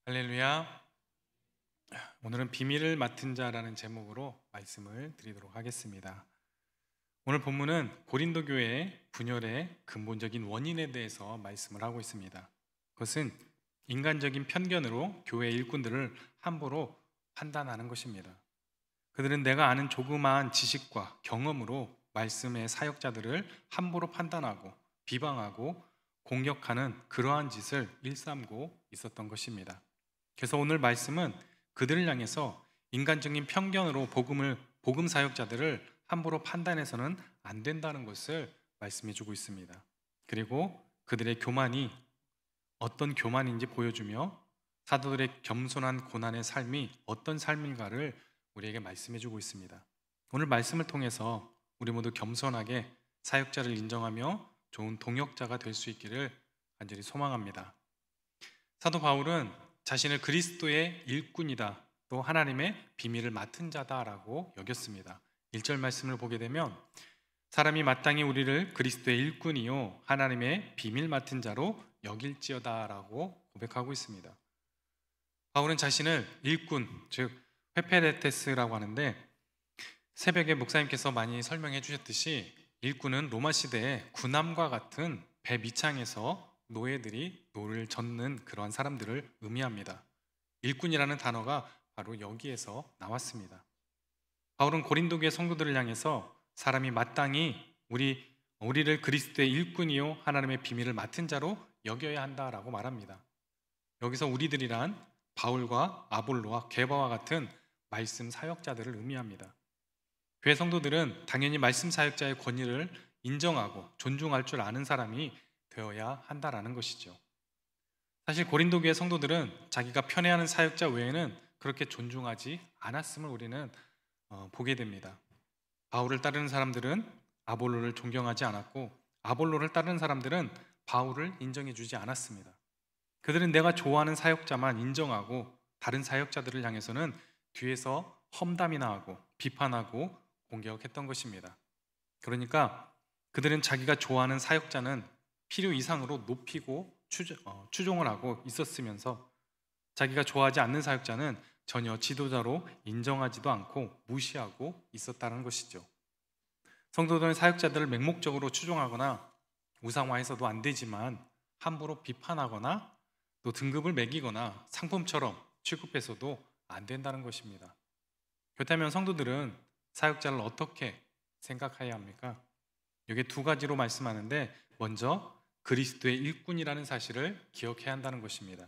할렐루야. 오늘은 비밀을 맡은 자라는 제목으로 말씀을 드리도록 하겠습니다. 오늘 본문은 고린도 교회의 분열의 근본적인 원인에 대해서 말씀을 하고 있습니다. 그것은 인간적인 편견으로 교회 일꾼들을 함부로 판단하는 것입니다. 그들은 내가 아는 조그마한 지식과 경험으로 말씀의 사역자들을 함부로 판단하고 비방하고 공격하는 그러한 짓을 일삼고 있었던 것입니다. 그래서 오늘 말씀은 그들을 향해서 인간적인 편견으로 복음 사역자들을 함부로 판단해서는 안 된다는 것을 말씀해 주고 있습니다. 그리고 그들의 교만이 어떤 교만인지 보여주며 사도들의 겸손한 고난의 삶이 어떤 삶인가를 우리에게 말씀해 주고 있습니다. 오늘 말씀을 통해서 우리 모두 겸손하게 사역자를 인정하며 좋은 동역자가 될 수 있기를 간절히 소망합니다. 사도 바울은 자신을 그리스도의 일꾼이다, 또 하나님의 비밀을 맡은 자다라고 여겼습니다. 1절 말씀을 보게 되면 사람이 마땅히 우리를 그리스도의 일꾼이요 하나님의 비밀 맡은 자로 여길지어다라고 고백하고 있습니다. 바울은 자신을 일꾼, 즉 회페레테스라고 하는데, 새벽에 목사님께서 많이 설명해 주셨듯이 일꾼은 로마 시대에 군함과 같은 배 밑창에서 노예들이 노를 젓는 그러한 사람들을 의미합니다. 일꾼이라는 단어가 바로 여기에서 나왔습니다. 바울은 고린도 교회 성도들을 향해서 사람이 마땅히 우리를 그리스도의 일꾼이요 하나님의 비밀을 맡은 자로 여겨야 한다라고 말합니다. 여기서 우리들이란 바울과 아볼로와 게바와 같은 말씀 사역자들을 의미합니다. 교회 성도들은 당연히 말씀 사역자의 권위를 인정하고 존중할 줄 아는 사람이 되어야 한다라는 것이죠. 사실 고린도 교회 성도들은 자기가 편애하는 사역자 외에는 그렇게 존중하지 않았음을 우리는 보게 됩니다. 바울을 따르는 사람들은 아볼로를 존경하지 않았고, 아볼로를 따르는 사람들은 바울을 인정해 주지 않았습니다. 그들은 내가 좋아하는 사역자만 인정하고 다른 사역자들을 향해서는 뒤에서 험담이나 하고 비판하고 공격했던 것입니다. 그러니까 그들은 자기가 좋아하는 사역자는 필요 이상으로 높이고 추종을 하고 있었으면서 자기가 좋아하지 않는 사역자는 전혀 지도자로 인정하지도 않고 무시하고 있었다는 것이죠. 성도들은 사역자들을 맹목적으로 추종하거나 우상화해서도 안 되지만 함부로 비판하거나 또 등급을 매기거나 상품처럼 취급해서도 안 된다는 것입니다. 그렇다면 성도들은 사역자를 어떻게 생각해야 합니까? 여기 두 가지로 말씀하는데, 먼저 그리스도의 일꾼이라는 사실을 기억해야 한다는 것입니다.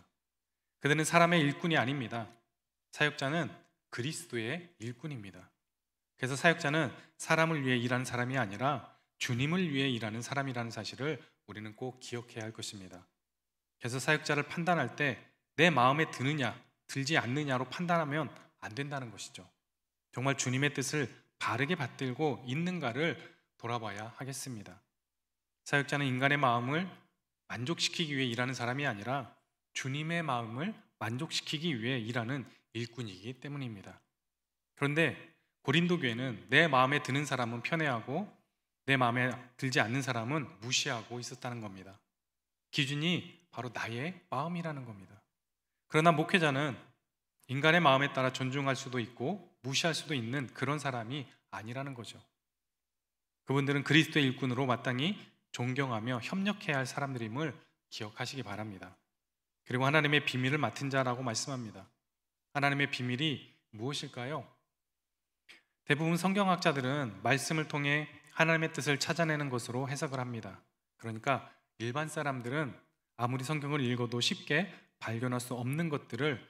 그들은 사람의 일꾼이 아닙니다. 사역자는 그리스도의 일꾼입니다. 그래서 사역자는 사람을 위해 일하는 사람이 아니라 주님을 위해 일하는 사람이라는 사실을 우리는 꼭 기억해야 할 것입니다. 그래서 사역자를 판단할 때 내 마음에 드느냐 들지 않느냐로 판단하면 안 된다는 것이죠. 정말 주님의 뜻을 바르게 받들고 있는가를 돌아봐야 하겠습니다. 사역자는 인간의 마음을 만족시키기 위해 일하는 사람이 아니라 주님의 마음을 만족시키기 위해 일하는 일꾼이기 때문입니다. 그런데 고린도 교회는 내 마음에 드는 사람은 편애하고 내 마음에 들지 않는 사람은 무시하고 있었다는 겁니다. 기준이 바로 나의 마음이라는 겁니다. 그러나 목회자는 인간의 마음에 따라 존중할 수도 있고 무시할 수도 있는 그런 사람이 아니라는 거죠. 그분들은 그리스도의 일꾼으로 마땅히 존경하며 협력해야 할 사람들임을 기억하시기 바랍니다. 그리고 하나님의 비밀을 맡은 자라고 말씀합니다. 하나님의 비밀이 무엇일까요? 대부분 성경학자들은 말씀을 통해 하나님의 뜻을 찾아내는 것으로 해석을 합니다. 그러니까 일반 사람들은 아무리 성경을 읽어도 쉽게 발견할 수 없는 것들을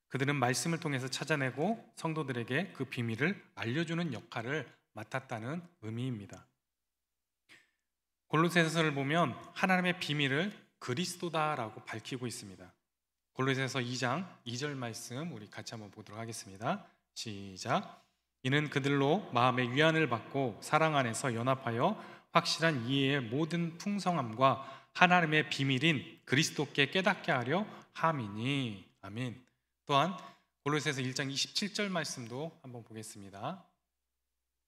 그들은 말씀을 통해서 찾아내고 성도들에게 그 비밀을 알려주는 역할을 맡았다는 의미입니다. 골로새서를 보면 하나님의 비밀을 그리스도다라고 밝히고 있습니다. 골로새서 2장 2절 말씀 우리 같이 한번 보도록 하겠습니다. 시작. 이는 그들로 마음의 위안을 받고 사랑 안에서 연합하여 확실한 이해의 모든 풍성함과 하나님의 비밀인 그리스도께 깨닫게 하려 함이니. 아멘. 또한 골로새서 1장 27절 말씀도 한번 보겠습니다.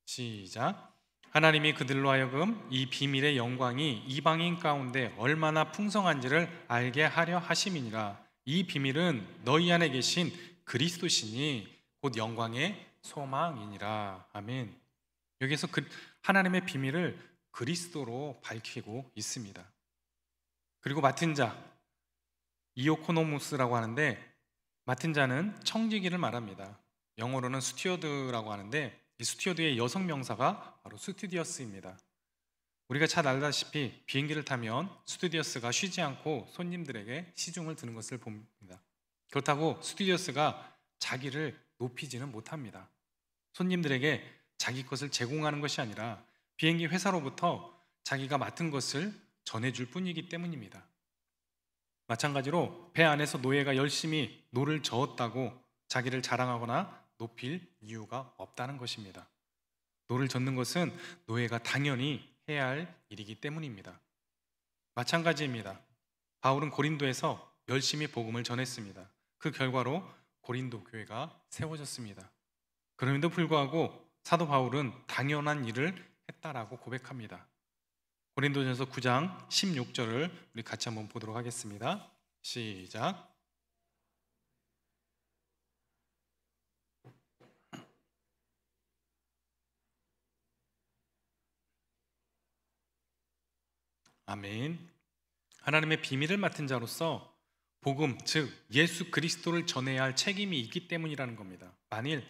시작. 하나님이 그들로 하여금 이 비밀의 영광이 이방인 가운데 얼마나 풍성한지를 알게 하려 하심이니라. 이 비밀은 너희 안에 계신 그리스도시니 곧 영광의 소망이니라. 아멘. 여기서 하나님의 비밀을 그리스도로 밝히고 있습니다. 그리고 맡은 자, 이오코노무스라고 하는데, 맡은 자는 청지기를 말합니다. 영어로는 스튜어드라고 하는데, 이 스튜어드의 여성 명사가 바로 스튜디어스입니다. 우리가 잘 알다시피 비행기를 타면 스튜디어스가 쉬지 않고 손님들에게 시중을 드는 것을 봅니다. 그렇다고 스튜디어스가 자기를 높이지는 못합니다. 손님들에게 자기 것을 제공하는 것이 아니라 비행기 회사로부터 자기가 맡은 것을 전해줄 뿐이기 때문입니다. 마찬가지로 배 안에서 노예가 열심히 노를 저었다고 자기를 자랑하거나 높일 이유가 없다는 것입니다. 노를 젓는 것은 노예가 당연히 해야 할 일이기 때문입니다. 마찬가지입니다. 바울은 고린도에서 열심히 복음을 전했습니다. 그 결과로 고린도 교회가 세워졌습니다. 그럼에도 불구하고 사도 바울은 당연한 일을 했다라고 고백합니다. 고린도전서 9장 16절을 우리 같이 한번 보도록 하겠습니다. 시작. 아멘. 하나님의 비밀을 맡은 자로서 복음, 즉 예수 그리스도를 전해야 할 책임이 있기 때문이라는 겁니다. 만일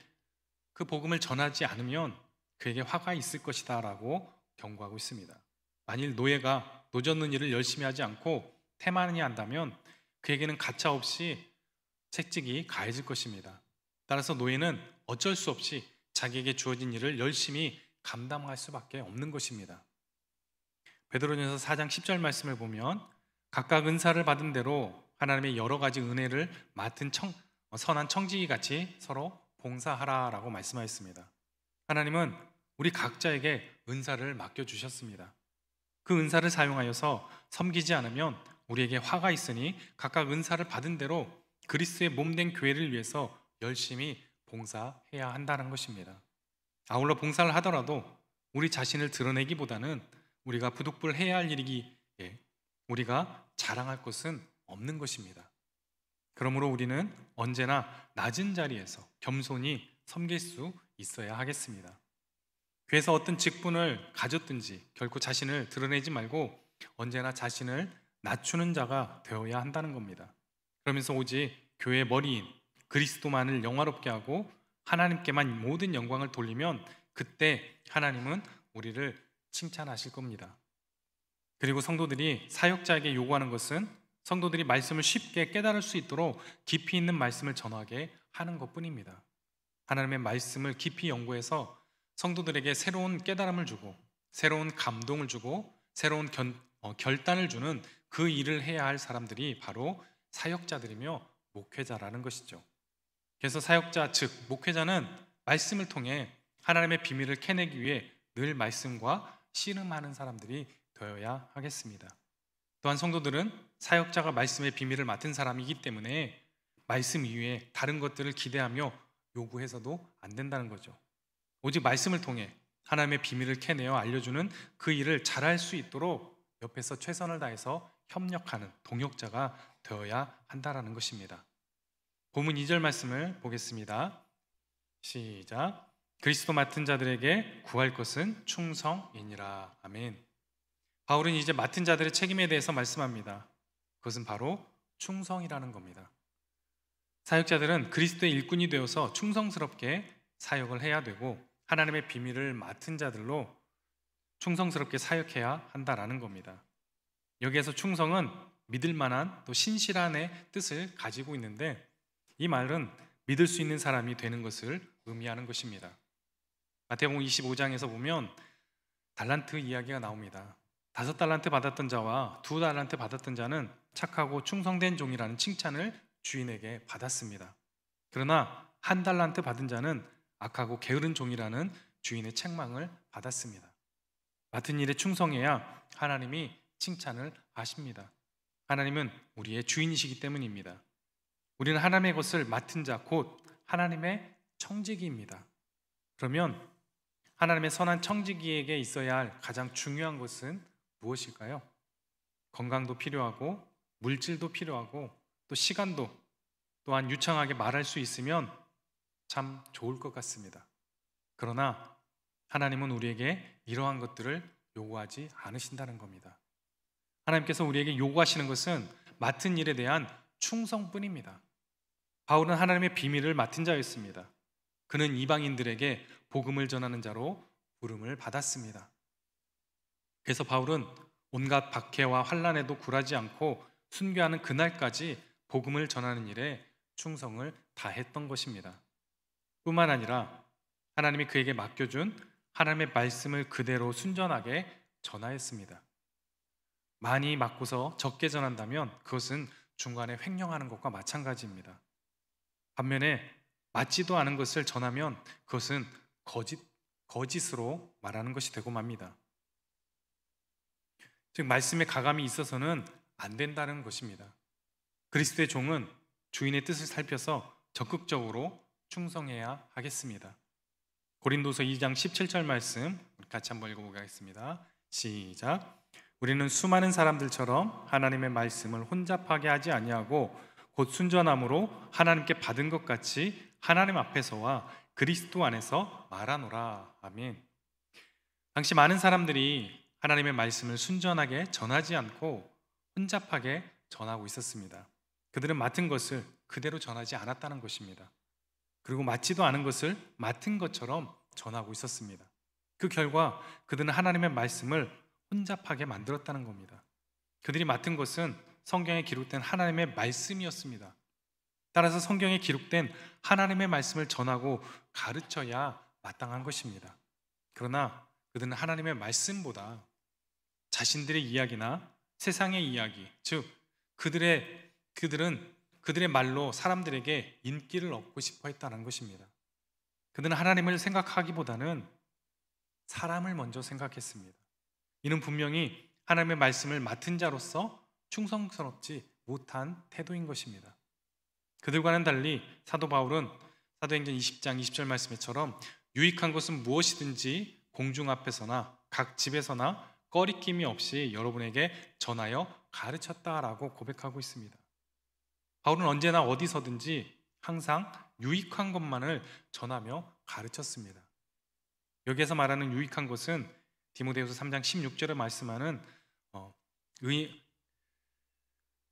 그 복음을 전하지 않으면 그에게 화가 있을 것이다 라고 경고하고 있습니다. 만일 노예가 노 젓는 일을 열심히 하지 않고 태만히 한다면 그에게는 가차없이 책직이 가해질 것입니다. 따라서 노예는 어쩔 수 없이 자기에게 주어진 일을 열심히 감당할 수밖에 없는 것입니다. 베드로전서 4장 10절 말씀을 보면 각각 은사를 받은 대로 하나님의 여러 가지 은혜를 맡은 선한 청지기 같이 서로 봉사하라라고 말씀하였습니다. 하나님은 우리 각자에게 은사를 맡겨주셨습니다. 그 은사를 사용하여서 섬기지 않으면 우리에게 화가 있으니 각각 은사를 받은 대로 그리스도의 몸된 교회를 위해서 열심히 봉사해야 한다는 것입니다. 아울러 봉사를 하더라도 우리 자신을 드러내기보다는 우리가 부득불해야 할 일이기에 우리가 자랑할 것은 없는 것입니다. 그러므로 우리는 언제나 낮은 자리에서 겸손히 섬길 수 있어야 하겠습니다. 교회에서 어떤 직분을 가졌든지 결코 자신을 드러내지 말고 언제나 자신을 낮추는 자가 되어야 한다는 겁니다. 그러면서 오직 교회의 머리인 그리스도만을 영화롭게 하고 하나님께만 모든 영광을 돌리면 그때 하나님은 우리를 칭찬하실 겁니다. 그리고 성도들이 사역자에게 요구하는 것은 성도들이 말씀을 쉽게 깨달을 수 있도록 깊이 있는 말씀을 전하게 하는 것뿐입니다. 하나님의 말씀을 깊이 연구해서 성도들에게 새로운 깨달음을 주고 새로운 감동을 주고 새로운 결단을 주는 그 일을 해야 할 사람들이 바로 사역자들이며 목회자라는 것이죠. 그래서 사역자 즉 목회자는 말씀을 통해 하나님의 비밀을 캐내기 위해 늘 말씀과 씨름하는 사람들이 되어야 하겠습니다. 또한 성도들은 사역자가 말씀의 비밀을 맡은 사람이기 때문에 말씀 이외에 다른 것들을 기대하며 요구해서도 안 된다는 거죠. 오직 말씀을 통해 하나님의 비밀을 캐내어 알려주는 그 일을 잘할 수 있도록 옆에서 최선을 다해서 협력하는 동역자가 되어야 한다는 것입니다. 본문 2절 말씀을 보겠습니다. 시작. 그리스도 맡은 자들에게 구할 것은 충성이니라. 아멘. 바울은 이제 맡은 자들의 책임에 대해서 말씀합니다. 그것은 바로 충성이라는 겁니다. 사역자들은 그리스도의 일꾼이 되어서 충성스럽게 사역을 해야 되고 하나님의 비밀을 맡은 자들로 충성스럽게 사역해야 한다라는 겁니다. 여기에서 충성은 믿을 만한 또 신실한의 뜻을 가지고 있는데 이 말은 믿을 수 있는 사람이 되는 것을 의미하는 것입니다. 마태복음 25장에서 보면 달란트 이야기가 나옵니다. 5달란트 받았던 자와 2달란트 받았던 자는 착하고 충성된 종이라는 칭찬을 주인에게 받았습니다. 그러나 1달란트 받은 자는 악하고 게으른 종이라는 주인의 책망을 받았습니다. 맡은 일에 충성해야 하나님이 칭찬을 하십니다. 하나님은 우리의 주인이시기 때문입니다. 우리는 하나님의 것을 맡은 자 곧 하나님의 청지기입니다. 그러면 하나님의 선한 청지기에게 있어야 할 가장 중요한 것은 무엇일까요? 건강도 필요하고 물질도 필요하고 또 시간도 또한 유창하게 말할 수 있으면 참 좋을 것 같습니다. 그러나 하나님은 우리에게 이러한 것들을 요구하지 않으신다는 겁니다. 하나님께서 우리에게 요구하시는 것은 맡은 일에 대한 충성뿐입니다. 바울은 하나님의 비밀을 맡은 자였습니다. 그는 이방인들에게 복음을 전하는 자로 부름을 받았습니다. 그래서 바울은 온갖 박해와 환난에도 굴하지 않고 순교하는 그날까지 복음을 전하는 일에 충성을 다했던 것입니다. 뿐만 아니라 하나님이 그에게 맡겨준 하나님의 말씀을 그대로 순전하게 전하였습니다. 많이 맡고서 적게 전한다면 그것은 중간에 횡령하는 것과 마찬가지입니다. 반면에 맞지도 않은 것을 전하면 그것은 거짓으로 말하는 것이 되고 맙니다. 즉 말씀에 가감이 있어서는 안 된다는 것입니다. 그리스도의 종은 주인의 뜻을 살펴서 적극적으로 충성해야 하겠습니다. 고린도서 2장 17절 말씀 같이 한번 읽어보겠습니다. 시작. 우리는 수많은 사람들처럼 하나님의 말씀을 혼잡하게 하지 아니하고 곧 순전함으로 하나님께 받은 것 같이 하나님 앞에서와 그리스도 안에서 말하노라. 아멘. 당시 많은 사람들이 하나님의 말씀을 순전하게 전하지 않고 혼잡하게 전하고 있었습니다. 그들은 맡은 것을 그대로 전하지 않았다는 것입니다. 그리고 맞지도 않은 것을 맡은 것처럼 전하고 있었습니다. 그 결과 그들은 하나님의 말씀을 혼잡하게 만들었다는 겁니다. 그들이 맡은 것은 성경에 기록된 하나님의 말씀이었습니다. 따라서 성경에 기록된 하나님의 말씀을 전하고 가르쳐야 마땅한 것입니다. 그러나 그들은 하나님의 말씀보다 자신들의 이야기나 세상의 이야기, 즉 그들은 그들의 말로 사람들에게 인기를 얻고 싶어 했다는 것입니다. 그들은 하나님을 생각하기보다는 사람을 먼저 생각했습니다. 이는 분명히 하나님의 말씀을 맡은 자로서 충성스럽지 못한 태도인 것입니다. 그들과는 달리 사도 바울은 사도행전 20장 20절 말씀처럼 유익한 것은 무엇이든지 공중 앞에서나 각 집에서나 꺼리낌이 없이 여러분에게 전하여 가르쳤다라고 고백하고 있습니다. 바울은 언제나 어디서든지 항상 유익한 것만을 전하며 가르쳤습니다. 여기에서 말하는 유익한 것은 디모데후서 3장 16절에 말씀하는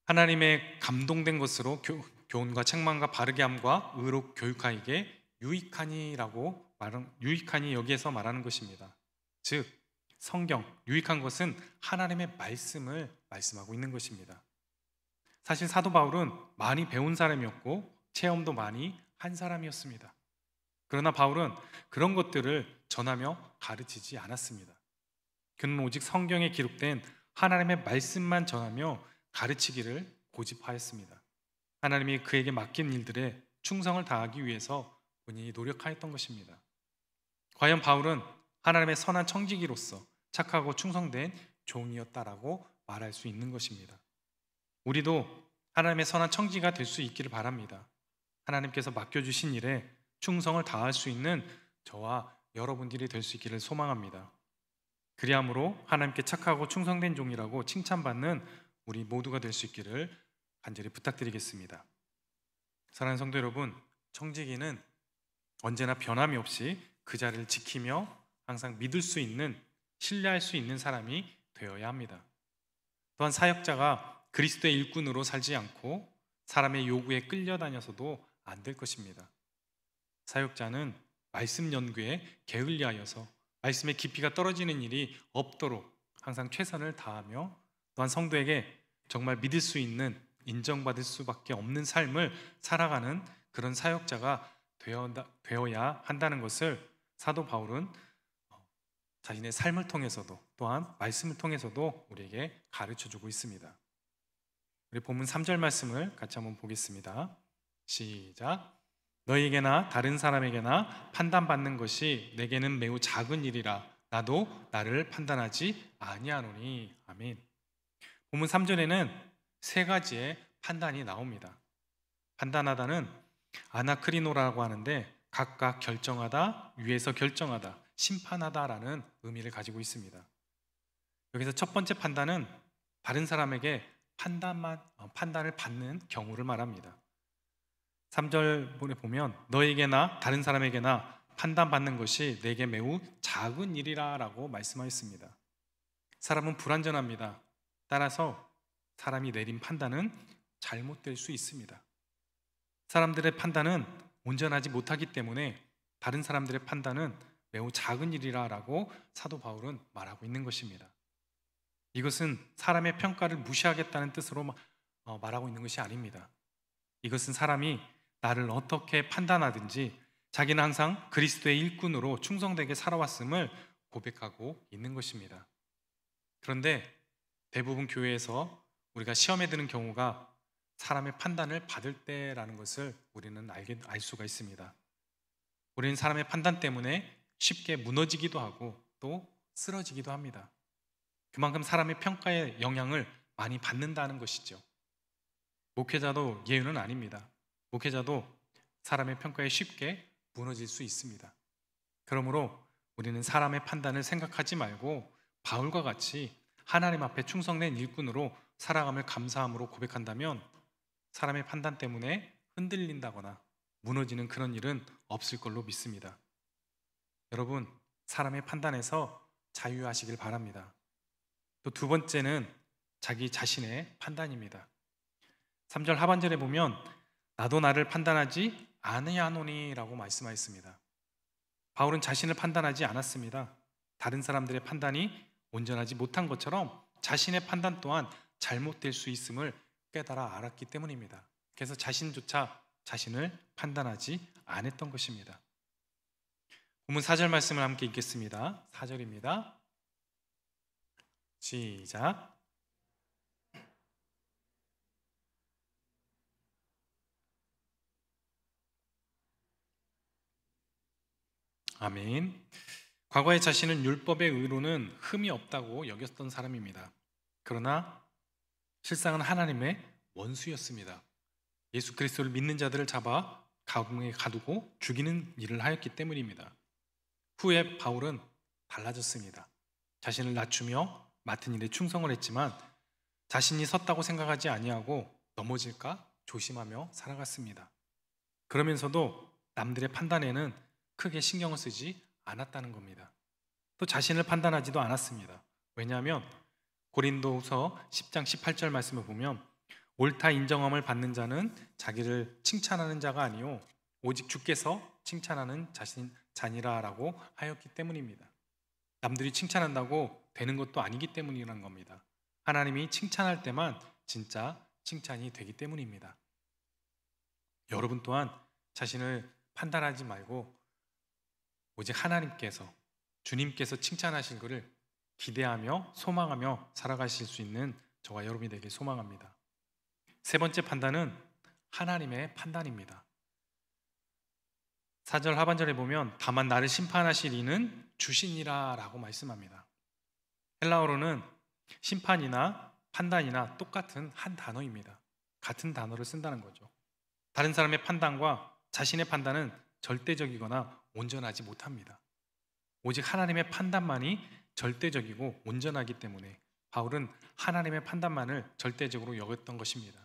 하나님의 감동된 것으로 교훈과 책망과 바르게 함과 의로 교육하이게 유익하니 여기에서 말하는 것입니다. 즉 성경, 유익한 것은 하나님의 말씀을 말씀하고 있는 것입니다. 사실 사도 바울은 많이 배운 사람이었고 체험도 많이 한 사람이었습니다. 그러나 바울은 그런 것들을 전하며 가르치지 않았습니다. 그는 오직 성경에 기록된 하나님의 말씀만 전하며 가르치기를 고집하였습니다. 하나님이 그에게 맡긴 일들에 충성을 다하기 위해서 본인이 노력하였던 것입니다. 과연 바울은 하나님의 선한 청지기로서 착하고 충성된 종이었다라고 말할 수 있는 것입니다. 우리도 하나님의 선한 청지기가 될 수 있기를 바랍니다. 하나님께서 맡겨주신 일에 충성을 다할 수 있는 저와 여러분들이 될 수 있기를 소망합니다. 그리함으로 하나님께 착하고 충성된 종이라고 칭찬받는 우리 모두가 될 수 있기를 간절히 부탁드리겠습니다. 사랑하는 성도 여러분, 청지기는 언제나 변함이 없이 그 자리를 지키며 항상 믿을 수 있는, 신뢰할 수 있는 사람이 되어야 합니다. 또한 사역자가 그리스도의 일꾼으로 살지 않고 사람의 요구에 끌려다녀서도 안 될 것입니다. 사역자는 말씀 연구에 게을리하여서 말씀의 깊이가 떨어지는 일이 없도록 항상 최선을 다하며 또한 성도에게 정말 믿을 수 있는, 인정받을 수밖에 없는 삶을 살아가는 그런 사역자가 되어야 한다는 것을 사도 바울은 자신의 삶을 통해서도 또한 말씀을 통해서도 우리에게 가르쳐주고 있습니다. 우리 본문 3절 말씀을 같이 한번 보겠습니다. 시작. 너희에게나 다른 사람에게나 판단받는 것이 내게는 매우 작은 일이라 나도 나를 판단하지 아니하노니. 아멘. 본문 3절에는 세 가지의 판단이 나옵니다. 판단하다는 아나크리노라고 하는데 각각 결정하다, 위에서 결정하다, 심판하다라는 의미를 가지고 있습니다. 여기서 첫 번째 판단은 다른 사람에게 판단을 받는 경우를 말합니다. 3절에 보면 너에게나 다른 사람에게나 판단받는 것이 내게 매우 작은 일이라 라고 말씀하였습니다. 사람은 불완전합니다. 따라서 사람이 내린 판단은 잘못될 수 있습니다. 사람들의 판단은 온전하지 못하기 때문에 다른 사람들의 판단은 매우 작은 일이라 라고 사도 바울은 말하고 있는 것입니다. 이것은 사람의 평가를 무시하겠다는 뜻으로 말하고 있는 것이 아닙니다. 이것은 사람이 나를 어떻게 판단하든지 자기는 항상 그리스도의 일꾼으로 충성되게 살아왔음을 고백하고 있는 것입니다. 그런데 대부분 교회에서 우리가 시험에 드는 경우가 사람의 판단을 받을 때라는 것을 우리는 알 수가 있습니다. 우리는 사람의 판단 때문에 쉽게 무너지기도 하고 또 쓰러지기도 합니다. 그만큼 사람의 평가의 영향을 많이 받는다는 것이죠. 목회자도 예외는 아닙니다. 목회자도 사람의 평가에 쉽게 무너질 수 있습니다. 그러므로 우리는 사람의 판단을 생각하지 말고 바울과 같이 하나님 앞에 충성된 일꾼으로 살아감을 감사함으로 고백한다면 사람의 판단 때문에 흔들린다거나 무너지는 그런 일은 없을 걸로 믿습니다. 여러분, 사람의 판단에서 자유하시길 바랍니다. 또 두 번째는 자기 자신의 판단입니다. 3절 하반절에 보면 나도 나를 판단하지 아니하노니 라고 말씀하였습니다. 바울은 자신을 판단하지 않았습니다. 다른 사람들의 판단이 온전하지 못한 것처럼 자신의 판단 또한 잘못될 수 있음을 깨달아 알았기 때문입니다. 그래서 자신조차 자신을 판단하지 않았던 것입니다. 본문 4절 말씀을 함께 읽겠습니다. 4절입니다. 시작. 아멘. 과거의 자신은 율법의 의로는 흠이 없다고 여겼던 사람입니다. 그러나 실상은 하나님의 원수였습니다. 예수 그리스도를 믿는 자들을 잡아 감옥에 가두고 죽이는 일을 하였기 때문입니다. 후에 바울은 달라졌습니다. 자신을 낮추며 맡은 일에 충성을 했지만 자신이 섰다고 생각하지 아니하고 넘어질까 조심하며 살아갔습니다. 그러면서도 남들의 판단에는 크게 신경을 쓰지 않았다는 겁니다. 또 자신을 판단하지도 않았습니다. 왜냐하면 고린도후서 10장 18절 말씀을 보면 옳다 인정함을 받는 자는 자기를 칭찬하는 자가 아니요 오직 주께서 칭찬하는 자니라 라고 하였기 때문입니다. 남들이 칭찬한다고 되는 것도 아니기 때문이라는 겁니다. 하나님이 칭찬할 때만 진짜 칭찬이 되기 때문입니다. 여러분 또한 자신을 판단하지 말고 오직 하나님께서 주님께서 칭찬하실 것을 기대하며 소망하며 살아가실 수 있는 저와 여러분이 되길 소망합니다. 세 번째 판단은 하나님의 판단입니다. 4절 하반절에 보면 다만 나를 심판하실 이는 주시니라 라고 말씀합니다. 헬라어로는 심판이나 판단이나 똑같은 한 단어입니다. 같은 단어를 쓴다는 거죠. 다른 사람의 판단과 자신의 판단은 절대적이거나 온전하지 못합니다. 오직 하나님의 판단만이 절대적이고 온전하기 때문에 바울은 하나님의 판단만을 절대적으로 여겼던 것입니다.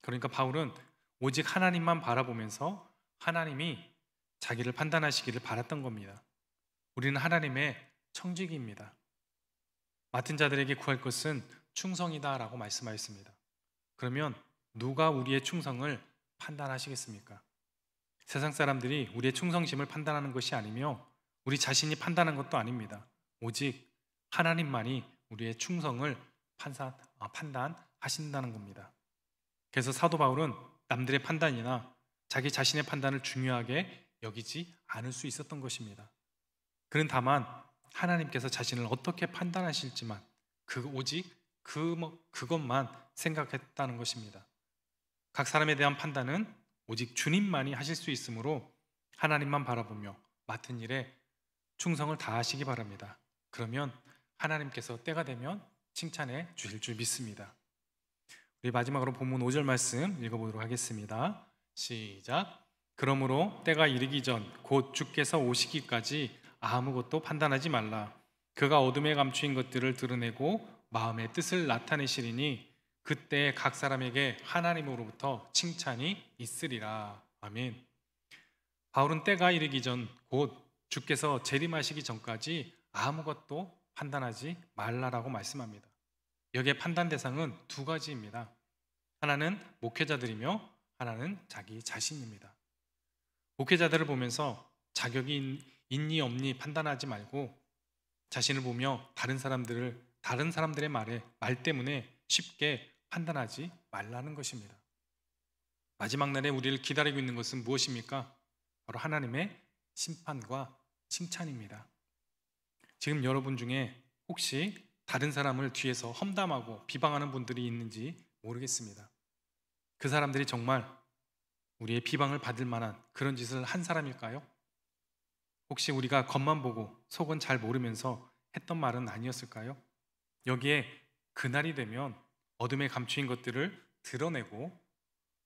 그러니까 바울은 오직 하나님만 바라보면서 하나님이 자기를 판단하시기를 바랐던 겁니다. 우리는 하나님의 청지기입니다. 맡은 자들에게 구할 것은 충성이다 라고 말씀하였습니다. 그러면 누가 우리의 충성을 판단하시겠습니까? 세상 사람들이 우리의 충성심을 판단하는 것이 아니며 우리 자신이 판단한 것도 아닙니다. 오직 하나님만이 우리의 충성을 판단하신다는 겁니다. 그래서 사도 바울은 남들의 판단이나 자기 자신의 판단을 중요하게 여기지 않을 수 있었던 것입니다. 그는 다만 하나님께서 자신을 어떻게 판단하실지만 오직 그것만 생각했다는 것입니다. 각 사람에 대한 판단은 오직 주님만이 하실 수 있으므로 하나님만 바라보며 맡은 일에 충성을 다하시기 바랍니다. 그러면 하나님께서 때가 되면 칭찬해 주실 줄 믿습니다. 우리 마지막으로 본문 5절 말씀 읽어보도록 하겠습니다. 시작. 그러므로 때가 이르기 전 곧 주께서 오시기까지 아무것도 판단하지 말라. 그가 어둠에 감추인 것들을 드러내고 마음의 뜻을 나타내시리니 그때 각 사람에게 하나님으로부터 칭찬이 있으리라. 아멘. 바울은 때가 이르기 전 곧 주께서 재림하시기 전까지 아무것도 판단하지 말라라고 말씀합니다. 여기에 판단 대상은 두 가지입니다. 하나는 목회자들이며 하나는 자기 자신입니다. 목회자들을 보면서 자격이 있니 없니 판단하지 말고 자신을 보며 다른 사람들의 말 때문에 쉽게 판단하지 말라는 것입니다. 마지막 날에 우리를 기다리고 있는 것은 무엇입니까? 바로 하나님의 심판과 칭찬입니다. 지금 여러분 중에 혹시 다른 사람을 뒤에서 험담하고 비방하는 분들이 있는지 모르겠습니다. 그 사람들이 정말 우리의 비방을 받을 만한 그런 짓을 한 사람일까요? 혹시 우리가 겉만 보고 속은 잘 모르면서 했던 말은 아니었을까요? 여기에 그날이 되면 어둠에 감추인 것들을 드러내고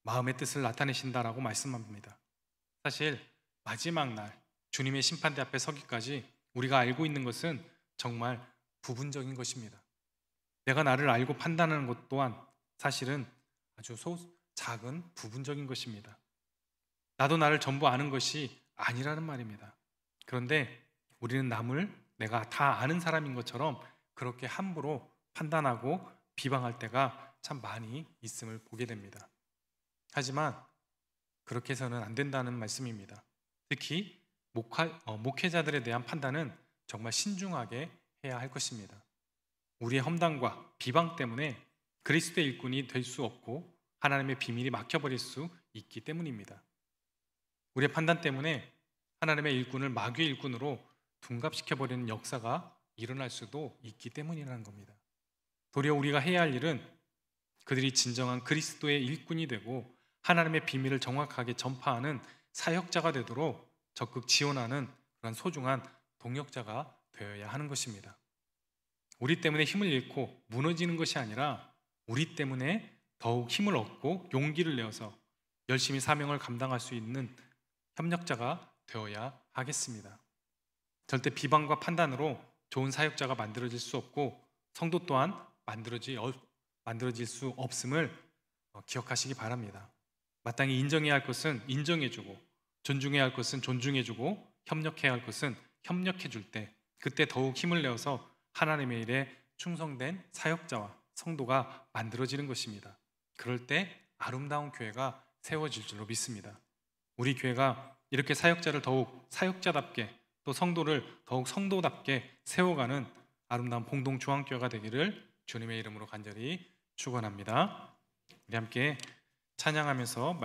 마음의 뜻을 나타내신다라고 말씀합니다. 사실 마지막 날 주님의 심판대 앞에 서기까지 우리가 알고 있는 것은 정말 부분적인 것입니다. 내가 나를 알고 판단하는 것 또한 사실은 아주 작은 부분적인 것입니다. 나도 나를 전부 아는 것이 아니라는 말입니다. 그런데 우리는 남을 내가 다 아는 사람인 것처럼 그렇게 함부로 판단하고 비방할 때가 참 많이 있음을 보게 됩니다. 하지만 그렇게 해서는 안 된다는 말씀입니다. 특히 목회자들에 대한 판단은 정말 신중하게 해야 할 것입니다. 우리의 험담과 비방 때문에 그리스도의 일꾼이 될 수 없고 하나님의 비밀이 막혀버릴 수 있기 때문입니다. 우리의 판단 때문에 하나님의 일꾼을 마귀의 일꾼으로 둔갑시켜버리는 역사가 일어날 수도 있기 때문이라는 겁니다. 도리어 우리가 해야 할 일은 그들이 진정한 그리스도의 일꾼이 되고 하나님의 비밀을 정확하게 전파하는 사역자가 되도록 적극 지원하는 그런 소중한 동역자가 되어야 하는 것입니다. 우리 때문에 힘을 잃고 무너지는 것이 아니라 우리 때문에 더욱 힘을 얻고 용기를 내어서 열심히 사명을 감당할 수 있는 협력자가 되어야 하겠습니다. 절대 비방과 판단으로 좋은 사역자가 만들어질 수 없고 성도 또한 만들어질 수 없음을 기억하시기 바랍니다. 마땅히 인정해야 할 것은 인정해주고 존중해야 할 것은 존중해주고 협력해야 할 것은 협력해줄 때 그때 더욱 힘을 내어서 하나님의 일에 충성된 사역자와 성도가 만들어지는 것입니다. 그럴 때 아름다운 교회가 세워질 줄로 믿습니다. 우리 교회가 이렇게 사역자를 더욱 사역자답게 또 성도를 더욱 성도답게 세워가는 아름다운 봉동중앙교회가 되기를 주님의 이름으로 간절히 축원합니다. 우리 함께 찬양하면서